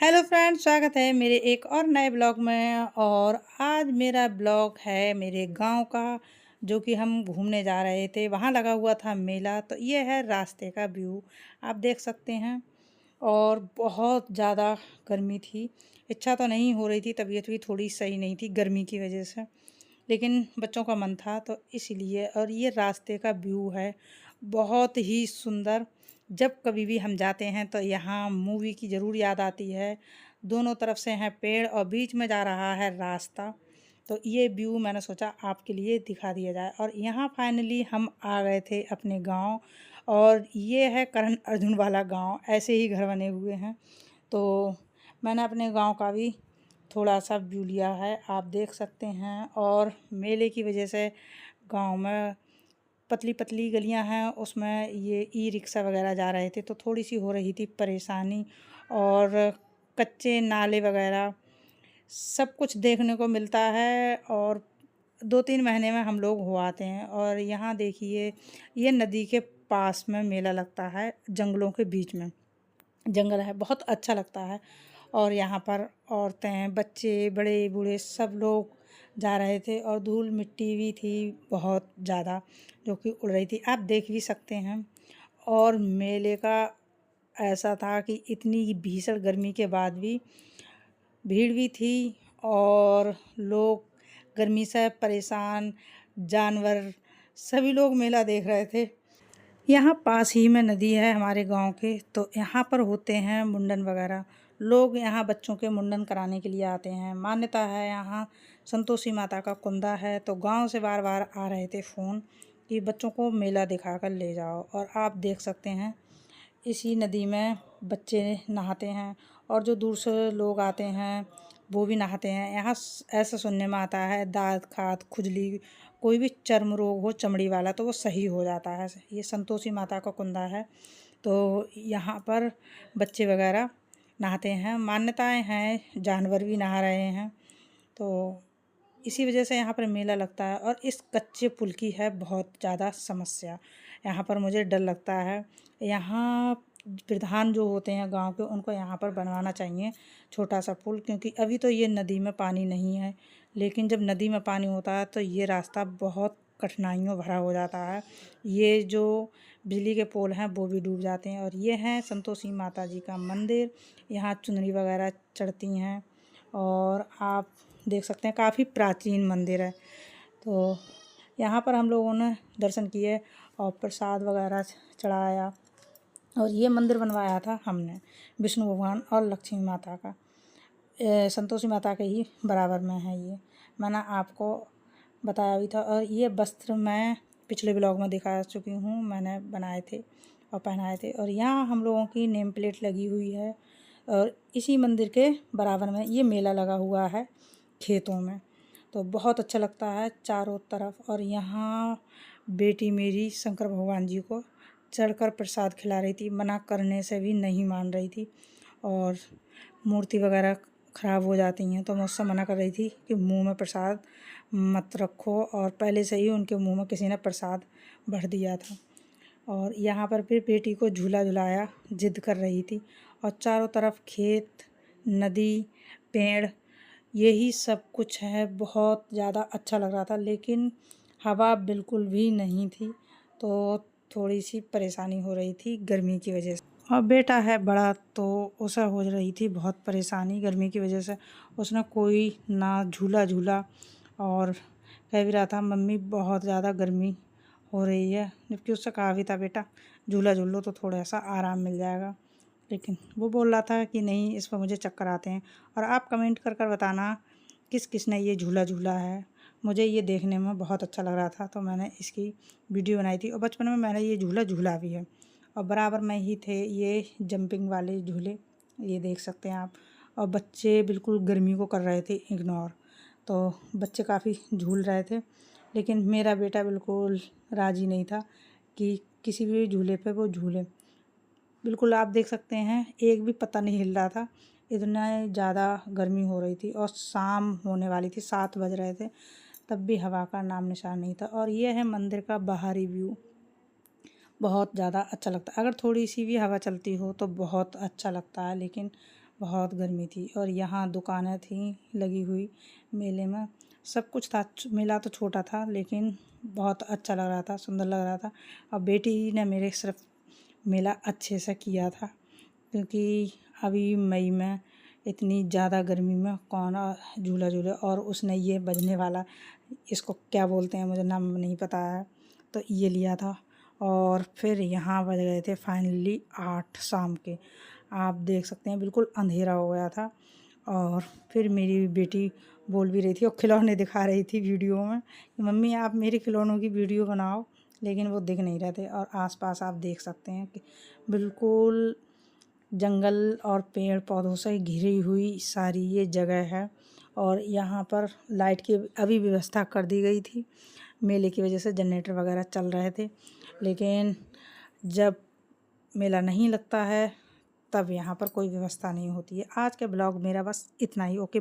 Hello friends, स्वागत है मेरे एक और नए ब्लॉग में। और आज मेरा ब्लॉग है मेरे गांव का, जो कि हम घूमने जा रहे थे। वहां लगा हुआ था मेला, तो ये है रास्ते का व्यू, आप देख सकते हैं। और बहुत ज़्यादा गर्मी थी, इच्छा तो नहीं हो रही थी, तबीयत भी थोड़ी सही नहीं थी गर्मी की वजह से, लेकिन बच्चों का मन था तो इसलिए। और ये रास्ते का व्यू है बहुत ही सुंदर। जब कभी भी हम जाते हैं तो यहाँ मूवी की ज़रूर याद आती है। दोनों तरफ से हैं पेड़ और बीच में जा रहा है रास्ता। तो ये व्यू मैंने सोचा आपके लिए दिखा दिया जाए। और यहाँ फाइनली हम आ गए थे अपने गांव। और ये है करण अर्जुन वाला गांव, ऐसे ही घर बने हुए हैं। तो मैंने अपने गांव का भी थोड़ा सा व्यू लिया है, आप देख सकते हैं। और मेले की वजह से गांव में पतली पतली गलियां हैं, उसमें ये ई रिक्शा वगैरह जा रहे थे तो थोड़ी सी हो रही थी परेशानी। और कच्चे नाले वगैरह सब कुछ देखने को मिलता है। और 2-3 महीने में हम लोग हो आते हैं। और यहाँ देखिए, ये नदी के पास में मेला लगता है, जंगलों के बीच में जंगल है, बहुत अच्छा लगता है। और यहाँ पर औरतें, बच्चे, बड़े बूढ़े सब लोग जा रहे थे। और धूल मिट्टी भी थी बहुत ज़्यादा, जो कि उड़ रही थी, आप देख भी सकते हैं। और मेले का ऐसा था कि इतनी भीषण गर्मी के बाद भी भीड़ भी थी। और लोग गर्मी से परेशान, जानवर, सभी लोग मेला देख रहे थे। यहाँ पास ही में नदी है हमारे गांव के, तो यहाँ पर होते हैं मुंडन वगैरह। लोग यहाँ बच्चों के मुंडन कराने के लिए आते हैं। मान्यता है यहाँ संतोषी माता का कुंदा है, तो गांव से बार बार आ रहे थे फ़ोन कि बच्चों को मेला दिखाकर ले जाओ। और आप देख सकते हैं इसी नदी में बच्चे नहाते हैं, और जो दूर से लोग आते हैं वो भी नहाते हैं। यहाँ ऐसा सुनने में आता है दाँत खात खुजली, कोई भी चर्म रोग हो चमड़ी वाला, तो वो सही हो जाता है। ये संतोषी माता का कुंदा है, तो यहाँ पर बच्चे वगैरह नहाते हैं। मान्यताएं हैं, जानवर भी नहा रहे हैं, तो इसी वजह से यहाँ पर मेला लगता है। और इस कच्चे पुल की है बहुत ज़्यादा समस्या, यहाँ पर मुझे डर लगता है। यहाँ प्रधान जो होते हैं गांव के, उनको यहाँ पर बनवाना चाहिए छोटा सा पुल, क्योंकि अभी तो ये नदी में पानी नहीं है, लेकिन जब नदी में पानी होता है तो ये रास्ता बहुत कठिनाइयों भरा हो जाता है। ये जो बिजली के पोल हैं वो भी डूब जाते हैं। और ये है संतोषी माता जी का मंदिर, यहाँ चुनरी वगैरह चढ़ती हैं। और आप देख सकते हैं काफ़ी प्राचीन मंदिर है। तो यहाँ पर हम लोगों ने दर्शन किए और प्रसाद वगैरह चढ़ाया। और ये मंदिर बनवाया था हमने विष्णु भगवान और लक्ष्मी माता का, संतोषी माता के ही बराबर में है ये, मैंने आपको बताया भी था। और ये वस्त्र मैं पिछले ब्लॉग में दिखा चुकी हूँ, मैंने बनाए थे और पहनाए थे। और यहाँ हम लोगों की नेम प्लेट लगी हुई है। और इसी मंदिर के बराबर में ये मेला लगा हुआ है खेतों में, तो बहुत अच्छा लगता है चारों तरफ। और यहाँ बेटी मेरी शंकर भगवान जी को चढ़कर प्रसाद खिला रही थी, मना करने से भी नहीं मान रही थी। और मूर्ति वगैरह ख़राब हो जाती हैं, तो मैं उससे मना कर रही थी कि मुंह में प्रसाद मत रखो। और पहले से ही उनके मुंह में किसी ने प्रसाद भर दिया था। और यहाँ पर फिर बेटी को झूला झुलाया, जिद कर रही थी। और चारों तरफ खेत, नदी, पेड़, यही सब कुछ है। बहुत ज़्यादा अच्छा लग रहा था, लेकिन हवा बिल्कुल भी नहीं थी, तो थोड़ी सी परेशानी हो रही थी गर्मी की वजह से। और बेटा है बड़ा, तो उसे हो रही थी बहुत परेशानी गर्मी की वजह से। उसने कोई ना झूला झूला, और कह भी रहा था मम्मी बहुत ज़्यादा गर्मी हो रही है, जबकि उससे कहा भी था बेटा झूला झूल लो तो थोड़ा सा आराम मिल जाएगा, लेकिन वो बोल रहा था कि नहीं, इस पर मुझे चक्कर आते हैं। और आप कमेंट कर कर बताना किस किस ने ये झूला झूला है। मुझे ये देखने में बहुत अच्छा लग रहा था, तो मैंने इसकी वीडियो बनाई थी। और बचपन में मैंने ये झूला झूला भी है। और बराबर में ही थे ये जंपिंग वाले झूले, ये देख सकते हैं आप। और बच्चे बिल्कुल गर्मी को कर रहे थे इग्नोर, तो बच्चे काफ़ी झूल रहे थे, लेकिन मेरा बेटा बिल्कुल राज़ी नहीं था कि किसी भी झूले पे वो झूले। बिल्कुल आप देख सकते हैं एक भी पत्ता नहीं हिल रहा था, इतना ज़्यादा गर्मी हो रही थी। और शाम होने वाली थी, 7 बज रहे थे, तब भी हवा का नाम निशान नहीं था। और ये है मंदिर का बाहरी व्यू, बहुत ज़्यादा अच्छा लगता है। अगर थोड़ी सी भी हवा चलती हो तो बहुत अच्छा लगता है, लेकिन बहुत गर्मी थी। और यहाँ दुकानें थी लगी हुई मेले में, सब कुछ था। मेला तो छोटा था लेकिन बहुत अच्छा लग रहा था, सुंदर लग रहा था। और बेटी ने मेरे सिर्फ मेला अच्छे से किया था, क्योंकि अभी मई में इतनी ज़्यादा गर्मी में कौन झूला झूले। और उसने ये बजने वाला, इसको क्या बोलते हैं मुझे नाम नहीं पता है, तो ये लिया था। और फिर यहाँ बज गए थे फाइनली 8 शाम के। आप देख सकते हैं बिल्कुल अंधेरा हो गया था। और फिर मेरी बेटी बोल भी रही थी और खिलौने दिखा रही थी वीडियो में कि मम्मी आप मेरे खिलौनों की वीडियो बनाओ, लेकिन वो दिख नहीं रहे थे। और आसपास आप देख सकते हैं कि बिल्कुल जंगल और पेड़ पौधों से घिरी हुई सारी ये जगह है। और यहाँ पर लाइट की अभी व्यवस्था कर दी गई थी, मेले की वजह से जनरेटर वगैरह चल रहे थे। लेकिन जब मेला नहीं लगता है तब यहाँ पर कोई व्यवस्था नहीं होती है। आज का ब्लॉग मेरा बस इतना ही। ओके।